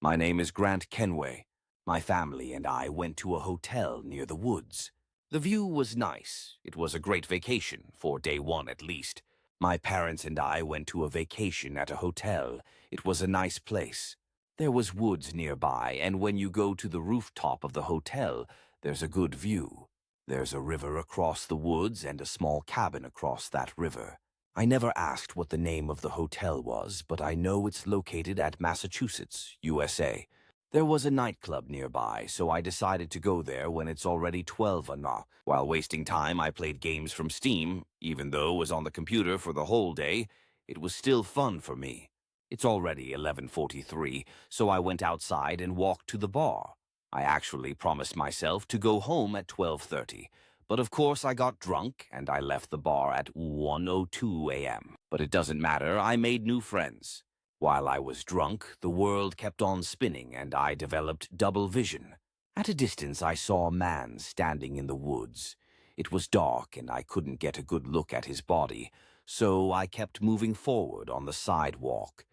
My name is Grant Kenway. My family and I went to a hotel near the woods. The view was nice. It was a great vacation, for day one at least. My parents and I went to a vacation at a hotel. It was a nice place. There was woods nearby, and when you go to the rooftop of the hotel, there's a good view. There's a river across the woods and a small cabin across that river. I never asked what the name of the hotel was, but I know it's located at Massachusetts, USA. There was a nightclub nearby, so I decided to go there when it's already 12 o'clock. While wasting time, I played games from Steam. Even though I was on the computer for the whole day, it was still fun for me. It's already 11:43, so I went outside and walked to the bar. I actually promised myself to go home at 12:30. But of course I got drunk and I left the bar at 1:02 a.m. But it doesn't matter, I made new friends. While I was drunk, the world kept on spinning and I developed double vision. At a distance I saw a man standing in the woods. It was dark and I couldn't get a good look at his body, so I kept moving forward on the sidewalk.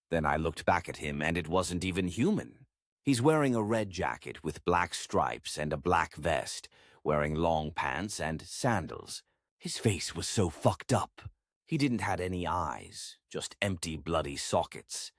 Then I looked back at him and it wasn't even human. He's wearing a red jacket with black stripes and a black vest, wearing long pants and sandals. His face was so fucked up. He didn't have any eyes, just empty bloody sockets.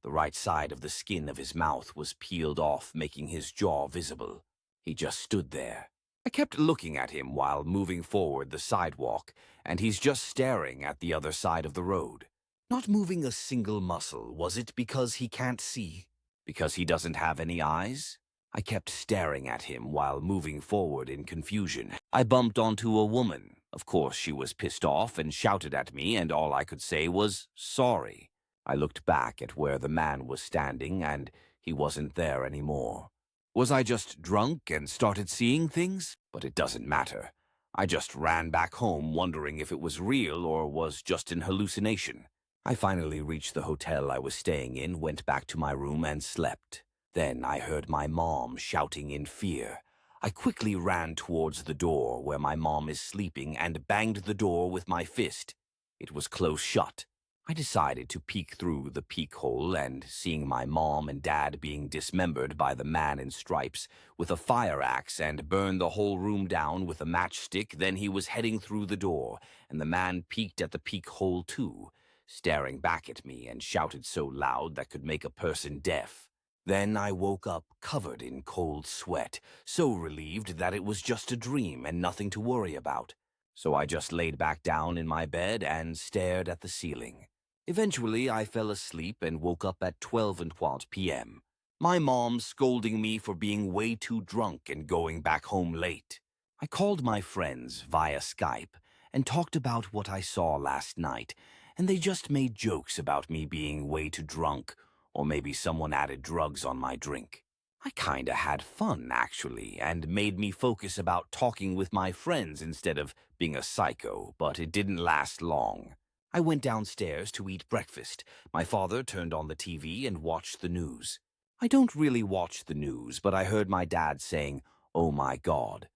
The right side of the skin of his mouth was peeled off, making his jaw visible. He just stood there. I kept looking at him while moving forward the sidewalk, and he's just staring at the other side of the road. Not moving a single muscle. Was it because he can't see? Because he doesn't have any eyes? I kept staring at him while moving forward in confusion. I bumped onto a woman. Of course, she was pissed off and shouted at me, and all I could say was, sorry. I looked back at where the man was standing, and he wasn't there anymore. Was I just drunk and started seeing things? But it doesn't matter. I just ran back home wondering if it was real or was just an hallucination. I finally reached the hotel I was staying in, went back to my room, and slept. Then I heard my mom shouting in fear. I quickly ran towards the door where my mom is sleeping and banged the door with my fist. It was close shut. I decided to peek through the peek hole, and seeing my mom and dad being dismembered by the man in stripes with a fire axe and burn the whole room down with a matchstick, then he was heading through the door, and the man peeked at the peek hole too, staring back at me and shouted so loud that could make a person deaf. Then I woke up covered in cold sweat, so relieved that it was just a dream and nothing to worry about. So I just laid back down in my bed and stared at the ceiling. Eventually, I fell asleep and woke up at 12:12 p.m. My mom scolding me for being way too drunk and going back home late. I called my friends via Skype and talked about what I saw last night, and they just made jokes about me being way too drunk, or maybe someone added drugs on my drink. I kinda had fun, actually, and made me focus about talking with my friends instead of being a psycho, but it didn't last long. I went downstairs to eat breakfast. My father turned on the TV and watched the news. I don't really watch the news, but I heard my dad saying, "Oh my God."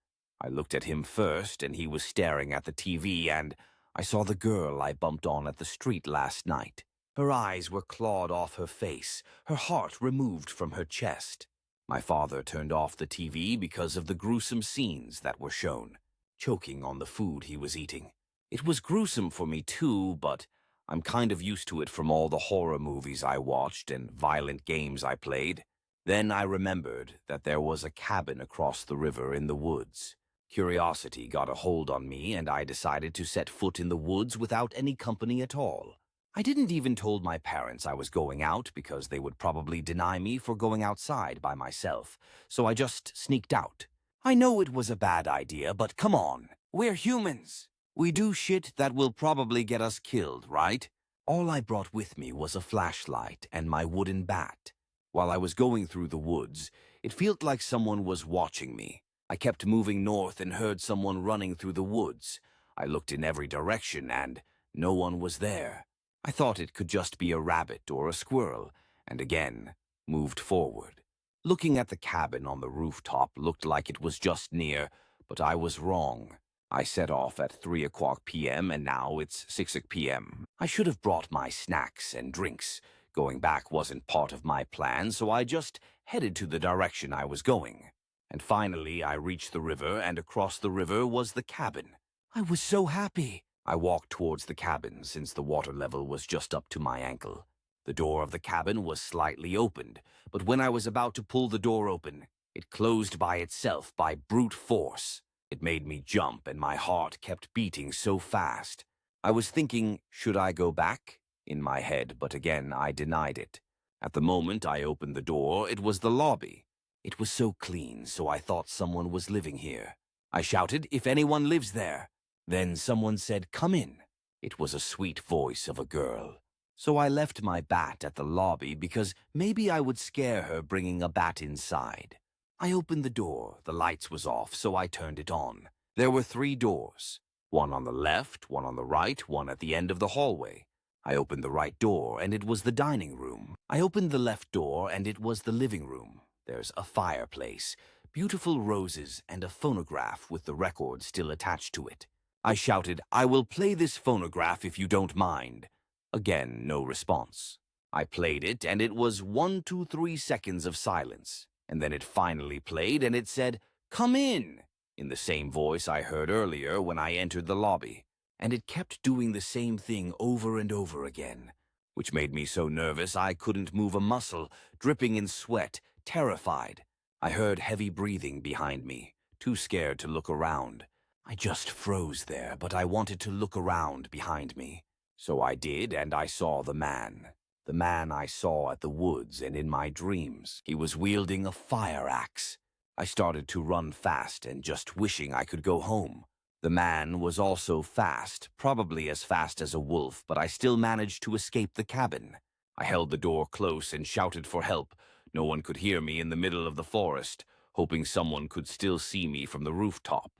I looked at him first, and he was staring at the TV, and I saw the girl I bumped on at the street last night. Her eyes were clawed off her face, her heart removed from her chest. My father turned off the TV because of the gruesome scenes that were shown, choking on the food he was eating. It was gruesome for me too, but I'm kind of used to it from all the horror movies I watched and violent games I played. Then I remembered that there was a cabin across the river in the woods. Curiosity got a hold on me, and I decided to set foot in the woods without any company at all. I didn't even told my parents I was going out because they would probably deny me for going outside by myself, so I just sneaked out. I know it was a bad idea, but come on, we're humans. We do shit that will probably get us killed, right? All I brought with me was a flashlight and my wooden bat. While I was going through the woods, it felt like someone was watching me. I kept moving north and heard someone running through the woods. I looked in every direction and no one was there. I thought it could just be a rabbit or a squirrel, and again, moved forward. Looking at the cabin on the rooftop looked like it was just near, but I was wrong. I set off at 3:00 p.m. and now it's 6:00 p.m. I should have brought my snacks and drinks. Going back wasn't part of my plan, so I just headed to the direction I was going. And finally, I reached the river, and across the river was the cabin. I was so happy. I walked towards the cabin since the water level was just up to my ankle. The door of the cabin was slightly opened, but when I was about to pull the door open, it closed by itself by brute force. It made me jump, and my heart kept beating so fast. I was thinking, should I go back? In my head, but again I denied it. At the moment I opened the door, it was the lobby. It was so clean, so I thought someone was living here. I shouted, if anyone lives there. Then someone said, come in. It was a sweet voice of a girl. So I left my bat at the lobby because maybe I would scare her bringing a bat inside. I opened the door. The lights was off, so I turned it on. There were 3 doors. One on the left, one on the right, one at the end of the hallway. I opened the right door, and it was the dining room. I opened the left door, and it was the living room. There's a fireplace, beautiful roses, and a phonograph with the record still attached to it. I shouted, I will play this phonograph if you don't mind. Again, no response. I played it, and it was 1, 2, 3 seconds of silence. And then it finally played, and it said, come in the same voice I heard earlier when I entered the lobby. And it kept doing the same thing over and over again, which made me so nervous I couldn't move a muscle, dripping in sweat, terrified. I heard heavy breathing behind me, too scared to look around. I just froze there, but I wanted to look around behind me. So I did, and I saw the man. The man I saw at the woods and in my dreams. He was wielding a fire axe. I started to run fast and just wishing I could go home. The man was also fast, probably as fast as a wolf, but I still managed to escape the cabin. I held the door close and shouted for help. No one could hear me in the middle of the forest, hoping someone could still see me from the rooftop.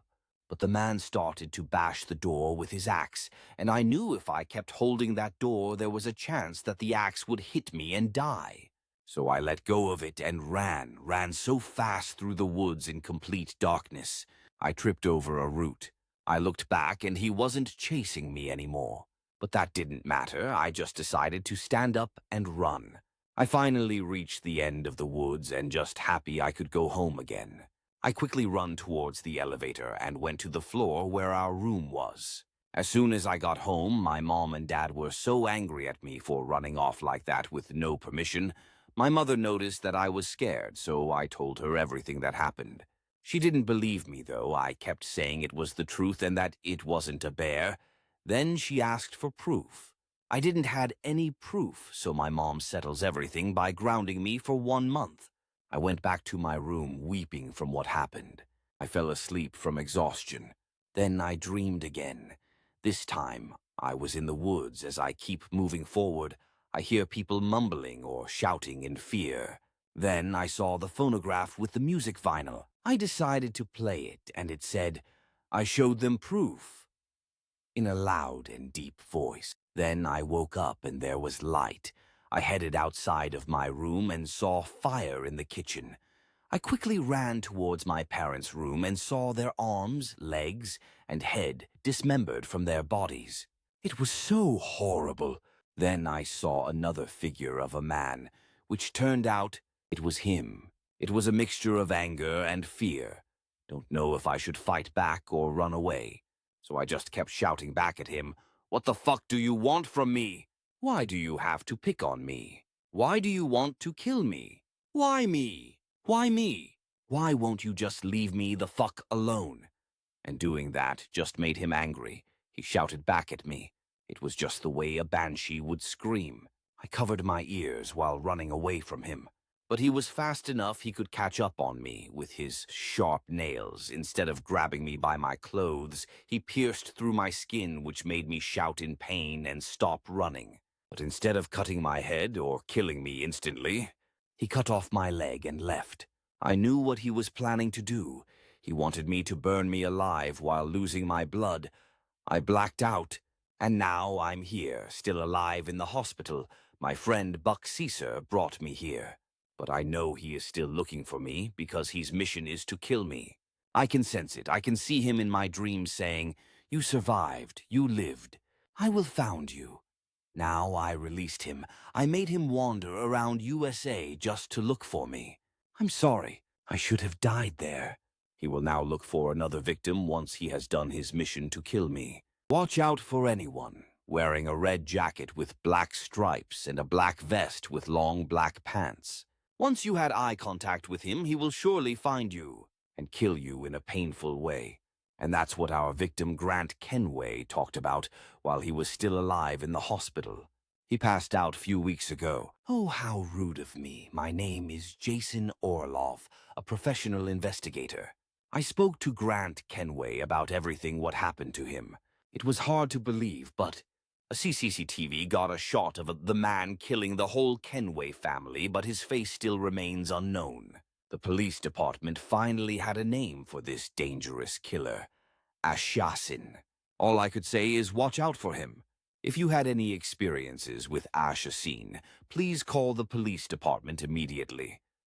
But the man started to bash the door with his axe, and I knew if I kept holding that door, there was a chance that the axe would hit me and die. So I let go of it and ran so fast through the woods in complete darkness. I tripped over a root. I looked back and he wasn't chasing me anymore. But that didn't matter. I just decided to stand up and run. I finally reached the end of the woods and just happy I could go home again. I quickly run towards the elevator and went to the floor where our room was. As soon as I got home, my mom and dad were so angry at me for running off like that with no permission. My mother noticed that I was scared, so I told her everything that happened. She didn't believe me, though. I kept saying it was the truth and that it wasn't a bear. Then she asked for proof. I didn't had any proof, so my mom settles everything by grounding me for 1 month. I went back to my room weeping from what happened. I fell asleep from exhaustion. Then I dreamed again. This time, I was in the woods. As I keep moving forward, I hear people mumbling or shouting in fear. Then I saw the phonograph with the music vinyl. I decided to play it, and it said, I showed them proof, in a loud and deep voice. Then I woke up and there was light. I headed outside of my room and saw fire in the kitchen. I quickly ran towards my parents' room and saw their arms, legs, and head dismembered from their bodies. It was so horrible. Then I saw another figure of a man, which turned out it was him. It was a mixture of anger and fear. Don't know if I should fight back or run away. So I just kept shouting back at him, what the fuck do you want from me? Why do you have to pick on me? Why do you want to kill me? Why me? Why me? Why won't you just leave me the fuck alone? And doing that just made him angry. He shouted back at me. It was just the way a banshee would scream. I covered my ears while running away from him. But he was fast enough he could catch up on me with his sharp nails. Instead of grabbing me by my clothes, he pierced through my skin, which made me shout in pain and stop running. But instead of cutting my head or killing me instantly, he cut off my leg and left. I knew what he was planning to do. He wanted me to burn me alive while losing my blood. I blacked out, and now I'm here, still alive in the hospital. My friend Buck Caesar brought me here. But I know he is still looking for me because his mission is to kill me. I can sense it. I can see him in my dreams saying, you survived, you lived. I will found you. Now I released him. I made him wander around USA just to look for me. I'm sorry. I should have died there. He will now look for another victim once he has done his mission to kill me. Watch out for anyone wearing a red jacket with black stripes and a black vest with long black pants. Once you had eye contact with him, he will surely find you and kill you in a painful way. And that's what our victim Grant Kenway talked about while he was still alive in the hospital. He passed out a few weeks ago. Oh, how rude of me. My name is Jason Orloff, a professional investigator. I spoke to Grant Kenway about everything what happened to him. It was hard to believe, but a CCTV got a shot of the man killing the whole Kenway family, but his face still remains unknown. The police department finally had a name for this dangerous killer. Ashasin. All I could say is watch out for him. If you had any experiences with Ashasin, please call the police department immediately.